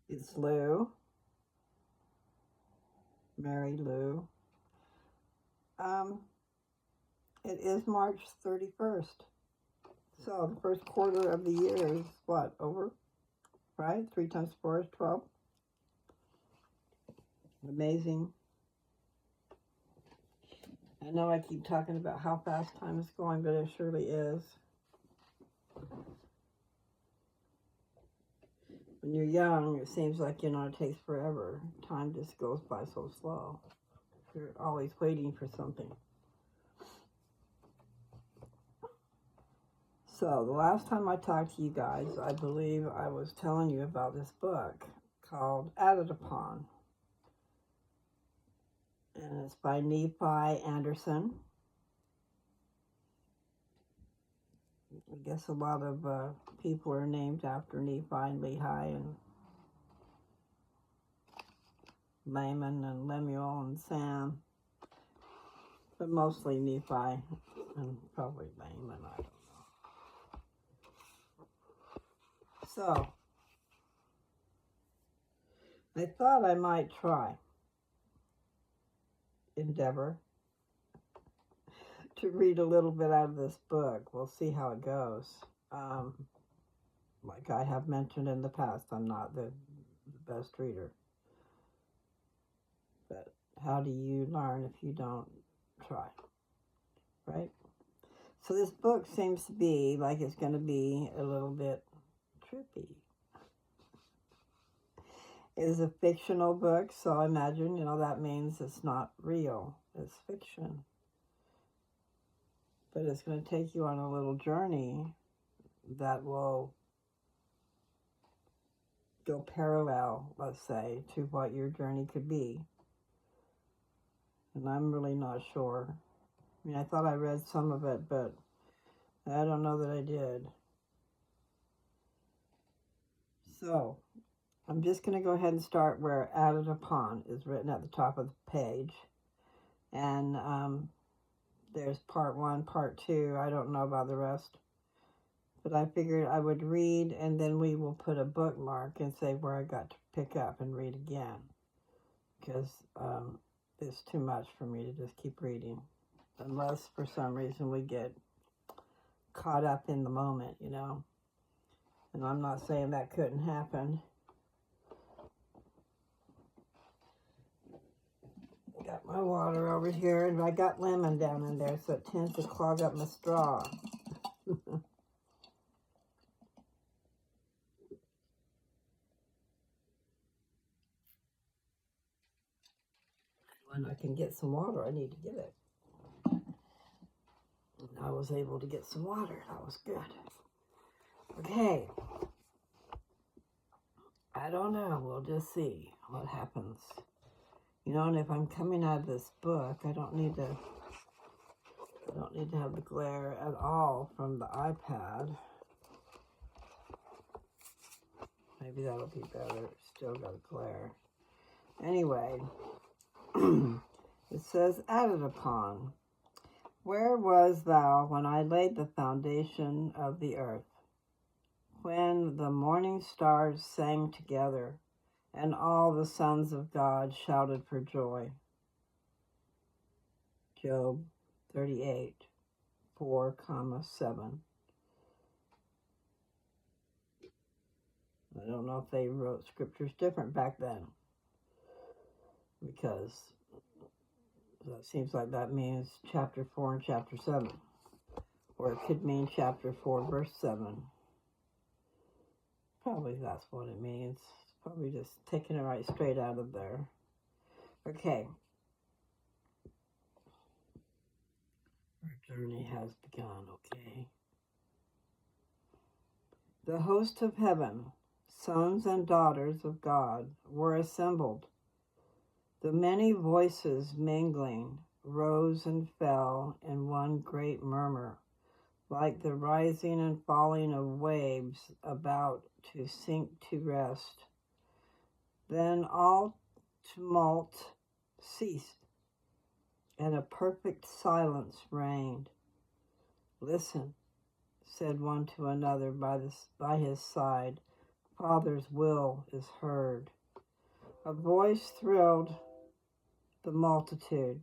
It's Lou, Mary Lou. Um, it is March 31st. So the first quarter of the year is what, over? Right? 3 times 4 is 12. Amazing. I know I keep talking about how fast time is going, but it surely is. When you're young, it seems like, it takes forever. Time just goes by so slow. You're always waiting for something. So, the last time I talked to you guys, I believe I was telling you about this book called Added Upon. And it's by Nephi Anderson. I guess a lot of people are named after Nephi and Lehi and Laman and Lemuel and Sam. But mostly Nephi and probably Laman, I don't know. So, I thought I might try, endeavor, to read a little bit out of this book. We'll see how it goes. Like I have mentioned in the past, I'm not the best reader. But how do you learn if you don't try? Right? So this book seems to be like it's going to be a little bit trippy. It is a fictional book, so I imagine, that means it's not real. It's fiction. But it's going to take you on a little journey that will go parallel, let's say, to what your journey could be. And I'm really not sure. I mean, I thought I read some of it, but I don't know that I did. So, I'm just going to go ahead and start where Added Upon is written at the top of the page. And there's part 1, part 2. I don't know about the rest. But I figured I would read, and then we will put a bookmark and say where I got to pick up and read again. Because it's too much for me to just keep reading. Unless for some reason we get caught up in the moment, And I'm not saying that couldn't happen. Got my water over here, and I got lemon down in there, so it tends to clog up my straw. When I can get some water, I need to get it. And I was able to get some water. That was good. Okay. I don't know. We'll just see what happens. And if I'm coming out of this book, I don't need to have the glare at all from the iPad. Maybe that'll be better. Still got a glare. Anyway, it says, Added Upon. Where was thou when I laid the foundation of the earth? When the morning stars sang together, and all the sons of God shouted for joy. Job 38, 4,7. I don't know if they wrote scriptures different back then, because that seems like that means chapter 4 and chapter 7. Or it could mean chapter 4, verse 7. Probably that's what it means. It's probably just taking it right straight out of there. Okay. Our journey has begun, okay? The host of heaven, sons and daughters of God, were assembled. The many voices mingling rose and fell in one great murmur, like the rising and falling of waves about to sink to rest. Then all tumult ceased, and a perfect silence reigned. Listen, said one to another by his side. Father's will is heard. A voice thrilled the multitude.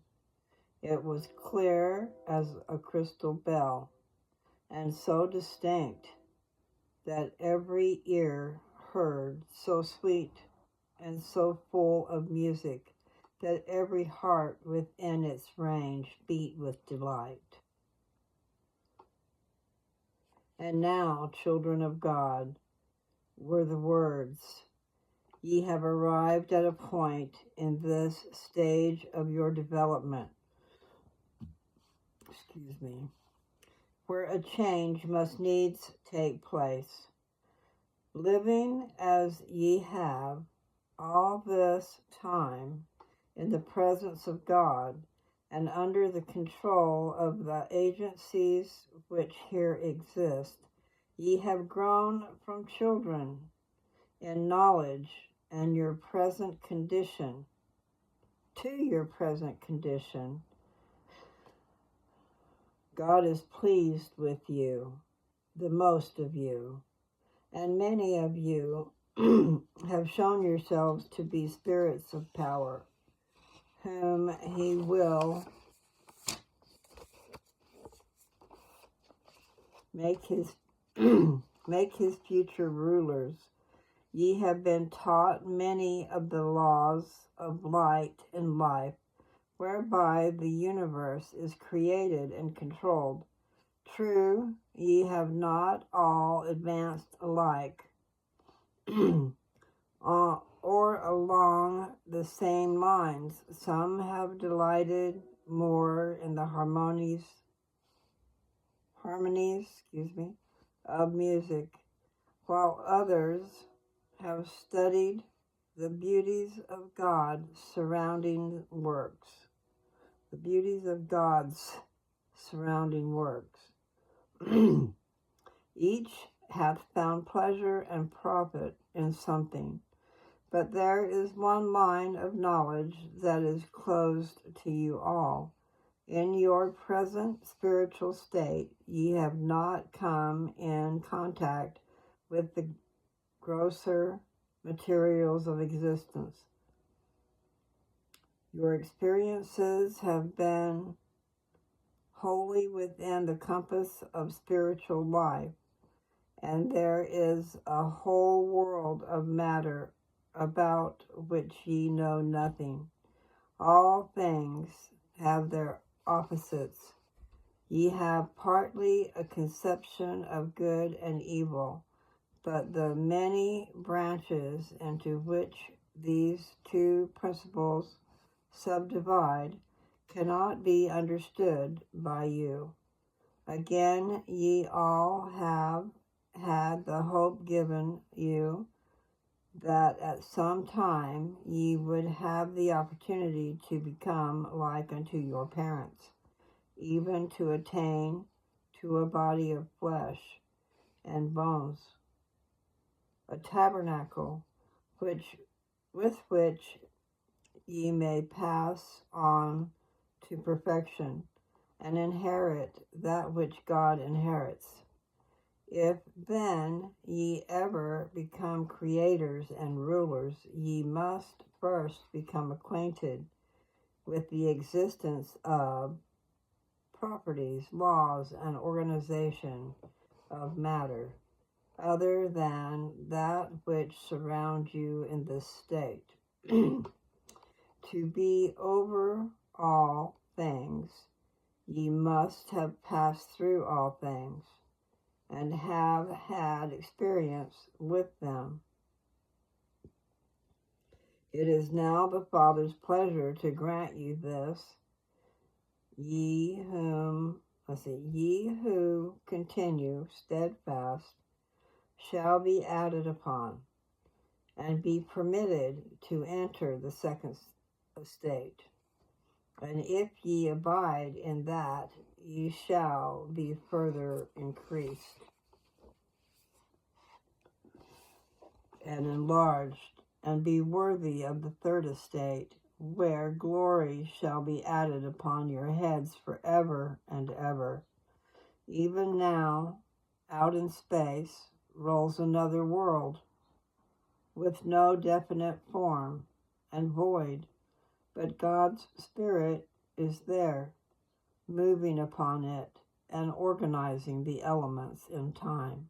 It was clear as a crystal bell, and so distinct that every ear heard, so sweet and so full of music that every heart within its range beat with delight. And now, children of God, were the words, ye have arrived at a point in this stage of your development, where a change must needs take place. Living as ye have all this time in the presence of God and under the control of the agencies which here exist, ye have grown from children in knowledge and your present condition to your present condition. God is pleased with you, the most of you, and many of you have shown yourselves to be spirits of power, whom he will make his future rulers. Ye have been taught many of the laws of light and life, whereby the universe is created and controlled. True, ye have not all advanced alike, or along the same lines. Some have delighted more in the harmonies of music, while others have studied the beauties of God's surrounding works. The beauties of God's surrounding works. Each hath found pleasure and profit in something, but there is one line of knowledge that is closed to you all. In your present spiritual state, ye have not come in contact with the grosser materials of existence. Your experiences have been wholly within the compass of spiritual life, and there is a whole world of matter about which ye know nothing. All things have their opposites. Ye have partly a conception of good and evil, but the many branches into which these two principles subdivide cannot be understood by you. Again, ye all have had the hope given you that at some time ye would have the opportunity to become like unto your parents, even to attain to a body of flesh and bones, a tabernacle with which ye may pass on to perfection and inherit that which God inherits. If then ye ever become creators and rulers, ye must first become acquainted with the existence of properties, laws, and organization of matter, other than that which surrounds you in this state. To be over all things, ye must have passed through all things, and have had experience with them. It is now the Father's pleasure to grant you this. Ye who continue steadfast shall be added upon, and be permitted to enter the second estate. And if ye abide in that, ye shall be further increased and enlarged, and be worthy of the third estate, where glory shall be added upon your heads forever and ever. Even now, out in space, rolls another world, with no definite form and void, but God's Spirit is there, moving upon it and organizing the elements in time.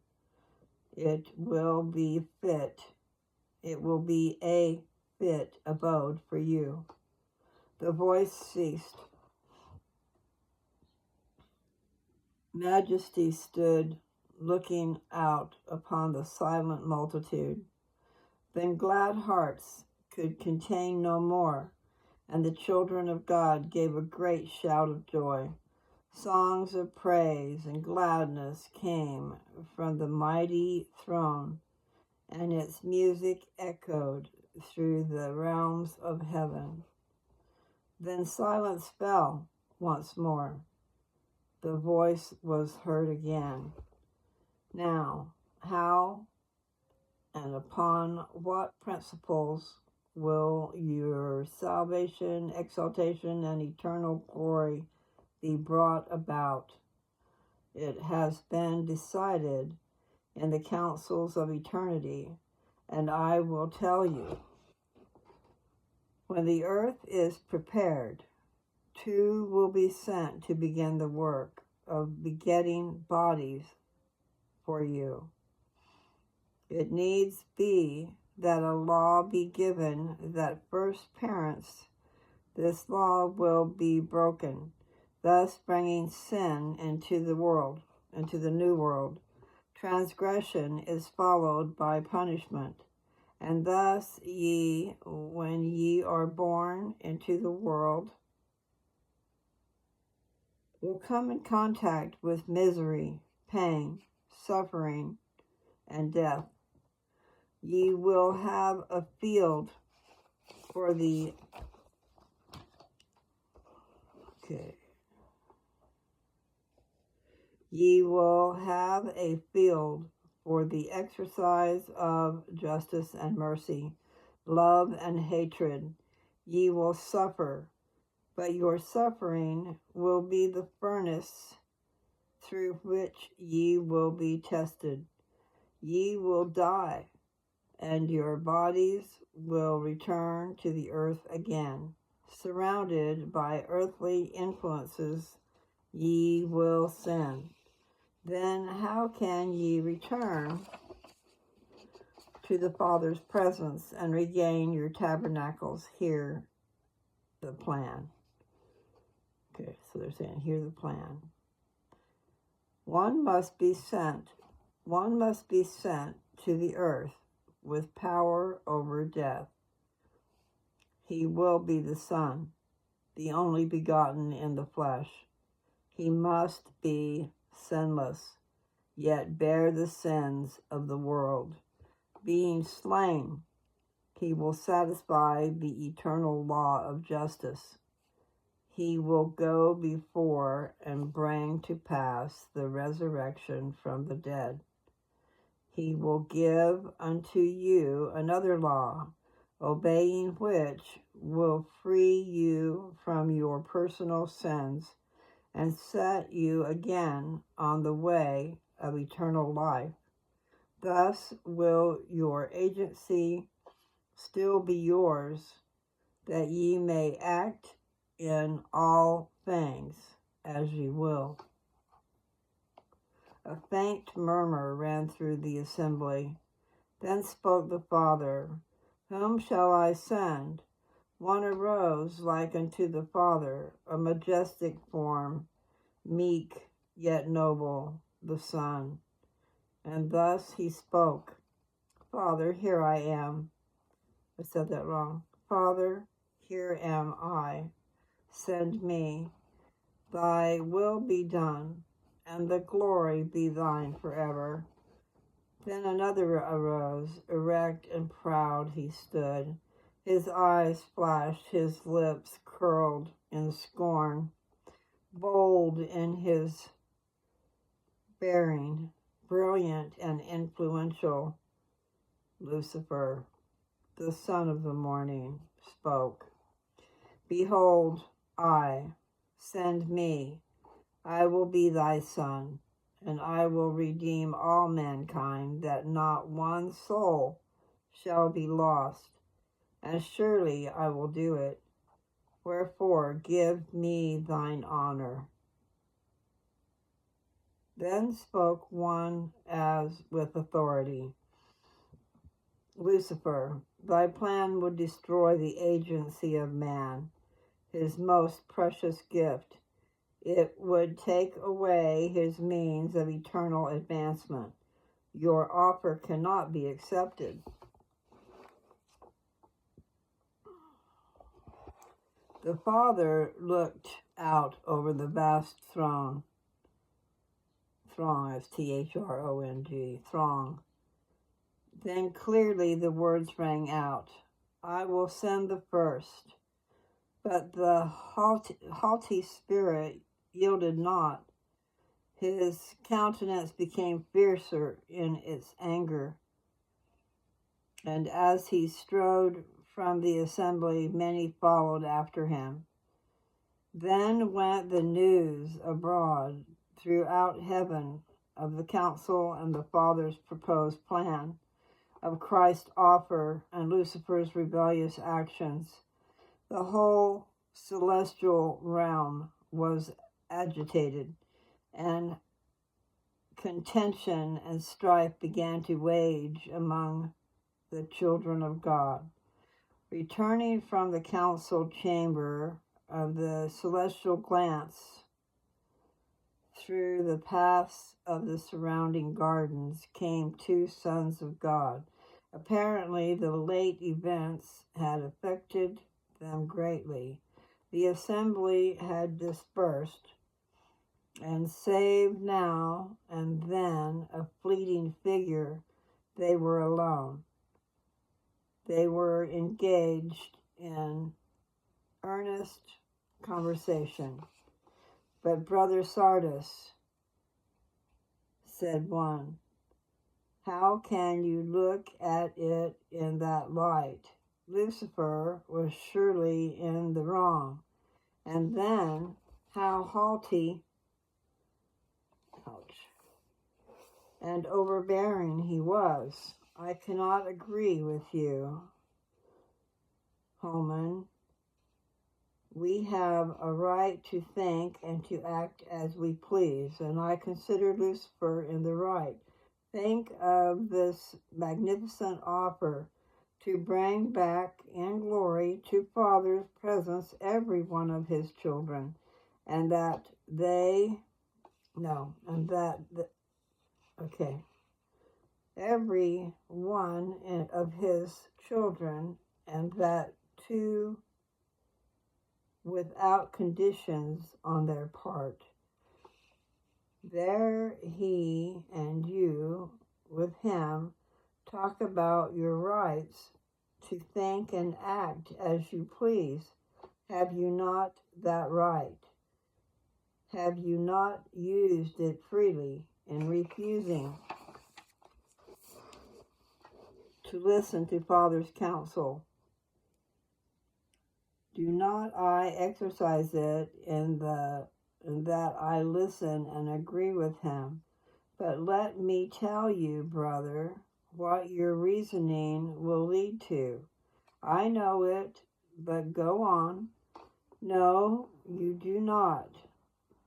It will be fit. It will be a fit abode for you. The voice ceased. Majesty stood looking out upon the silent multitude. Then glad hearts could contain no more, and the children of God gave a great shout of joy. Songs of praise and gladness came from the mighty throne, and its music echoed through the realms of heaven. Then silence fell once more. The voice was heard again. Now, how and upon what principles will your salvation, exaltation, and eternal glory be brought about? It has been decided in the councils of eternity, and I will tell you. When the earth is prepared, two will be sent to begin the work of begetting bodies for you. It needs be that a law be given that first parents, this law will be broken, thus bringing sin into the world, into the new world. Transgression is followed by punishment, and thus ye, when ye are born into the world, will come in contact with misery, pain, suffering, and death. Ye will have a field for the Ye will have a field for the exercise of justice and mercy, love and hatred. Ye will suffer, but your suffering will be the furnace through which ye will be tested. Ye will die, and your bodies will return to the earth again. Surrounded by earthly influences, ye will sin. Then how can ye return to the Father's presence and regain your tabernacles? Hear the plan. Okay, so they're saying, hear the plan. One must be sent to the earth with power over death. He will be the Son, the only begotten in the flesh. He must be sinless, yet bear the sins of the world. Being slain, he will satisfy the eternal law of justice. He will go before and bring to pass the resurrection from the dead. He will give unto you another law, obeying which will free you from your personal sins and set you again on the way of eternal life. Thus will your agency still be yours, that ye may act in all things as ye will. A faint murmur ran through the assembly. Then spoke the Father, Whom shall I send? One arose like unto the Father, a majestic form, meek yet noble, the Son. And thus he spoke, Father, here I am. I said that wrong. Father, here am I. Send me. Thy will be done, and the glory be thine forever. Then another arose, erect and proud he stood. His eyes flashed, his lips curled in scorn. Bold in his bearing, brilliant and influential, Lucifer, the son of the morning, spoke. Behold, I, send me. I will be thy son, and I will redeem all mankind, that not one soul shall be lost, and surely I will do it. Wherefore give me thine honor. Then spoke one as with authority, Lucifer, thy plan would destroy the agency of man, his most precious gift. It would take away his means of eternal advancement. Your offer cannot be accepted. The Father looked out over the vast throng is T-H-R-O-N-G, throng. Then clearly the words rang out, I will send the first. But the haughty spirit yielded not. His countenance became fiercer in its anger. And as he strode from the assembly, many followed after him. Then went the news abroad throughout heaven of the counsel and the Father's proposed plan, of Christ's offer and Lucifer's rebellious actions. The whole celestial realm was agitated, and contention and strife began to wage among the children of God. Returning from the council chamber of the celestial glance through the paths of the surrounding gardens came two sons of God. Apparently, the late events had affected them greatly. The assembly had dispersed, and save now and then a fleeting figure, they were alone. They were engaged in earnest conversation. But Brother Sardis, said one, how can you look at it in that light? Lucifer was surely in the wrong. And then, how haughty and overbearing he was. I cannot agree with you, Holman. We have a right to think and to act as we please, and I consider Lucifer in the right. Think of this magnificent offer to bring back in glory to Father's presence every one of his children, and that every one of his children, and that too without conditions on their part. There he and you with him talk about your rights to think and act as you please. Have you not that right? Have you not used it freely in refusing to listen to Father's counsel? Do not I exercise it in that I listen and agree with him? But let me tell you, brother, what your reasoning will lead to. I know it, but go on. No, you do not.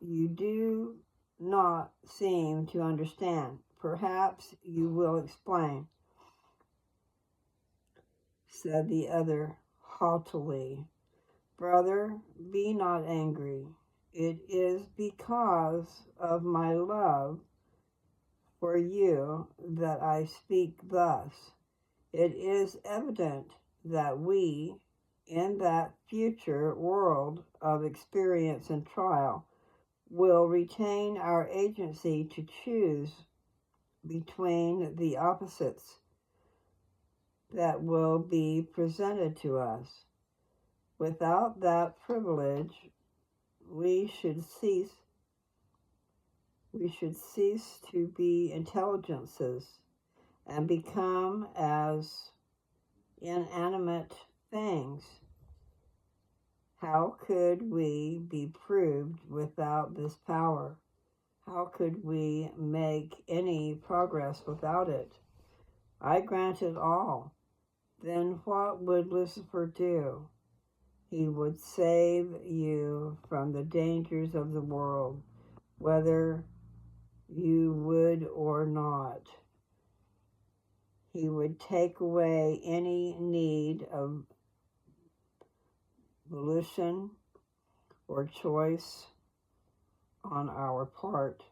You do not seem to understand. Perhaps you will explain, said the other haughtily. Brother, be not angry. It is because of my love for you that I speak thus. It is evident that we, in that future world of experience and trial, will retain our agency to choose between the opposites that will be presented to us. Without that privilege, we should cease to be intelligences and become as inanimate things. How could we be proved without this power? How could we make any progress without it? I grant it all. then what would Lucifer do? He would save you from the dangers of the world, whether you would or not. He would take away any need of volition or choice on our part.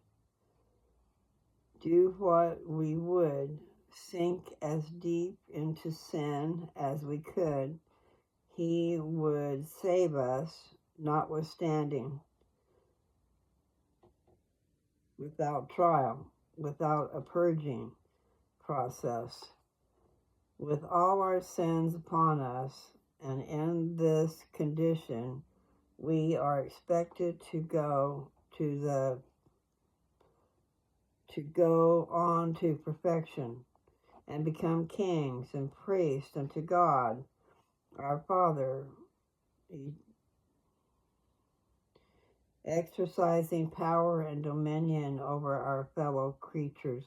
Do what we would, sink as deep into sin as we could, he would save us, notwithstanding, without trial, without a purging process, with all our sins upon us, and in this condition, we are expected to go on to perfection and become kings and priests unto God, our Father, exercising power and dominion over our fellow creatures.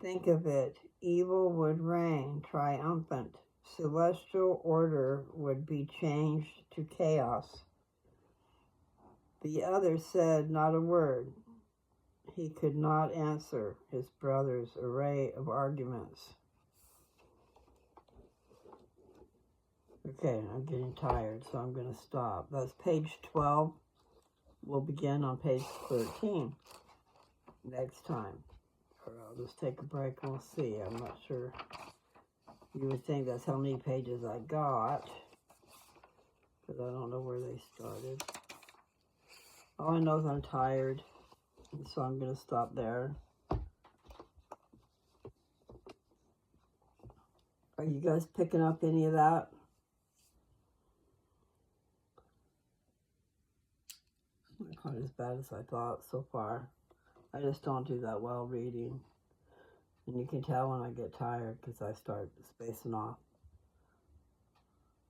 Think of it, evil would reign triumphant. Celestial order would be changed to chaos. The other said not a word. He could not answer his brother's array of arguments. Okay, I'm getting tired, so I'm going to stop. That's page 12. We'll begin on page 13 next time. Or I'll just take a break and we'll see. I'm not sure. You would think that's how many pages I got, but I don't know where they started. All I know is I'm tired, and so I'm going to stop there. Are you guys picking up any of that? Not quite as bad as I thought so far. I just don't do that well reading. And you can tell when I get tired because I start spacing off.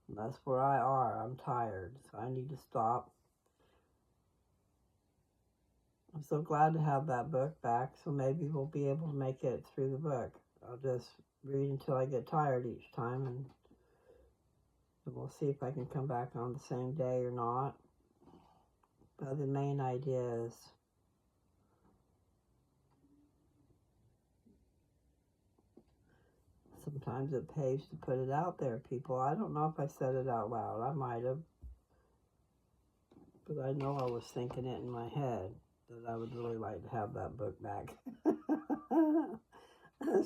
And that's where I are. I'm tired, so I need to stop. I'm so glad to have that book back, so maybe we'll be able to make it through the book. I'll just read until I get tired each time, and we'll see if I can come back on the same day or not. But the main idea is sometimes it pays to put it out there, people. I don't know if I said it out loud. I might have. But I know I was thinking it in my head that I would really like to have that book back.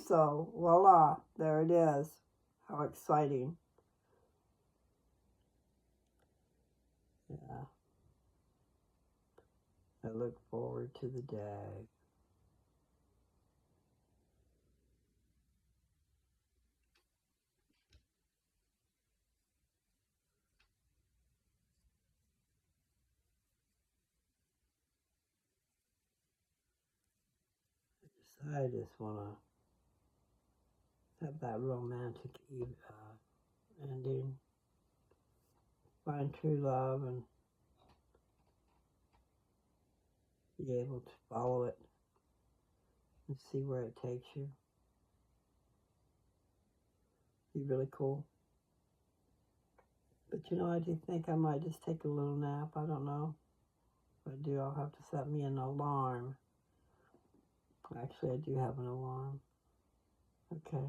So, voila, there it is. How exciting. Yeah. I look forward to the day. I just want to have that romantic ending. Find true love and be able to follow it and see where it takes you. Be really cool. But you know, I do think I might just take a little nap. I don't know. If I do, I'll have to set me an alarm. Actually, I do have an alarm. Okay.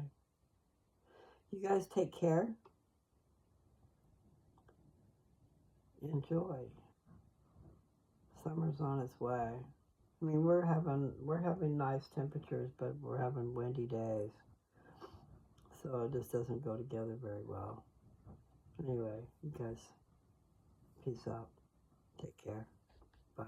You guys take care. Enjoy. Summer's on its way. I mean, we're having nice temperatures, but we're having windy days. So it just doesn't go together very well. Anyway, you guys, peace out. Take care. Bye.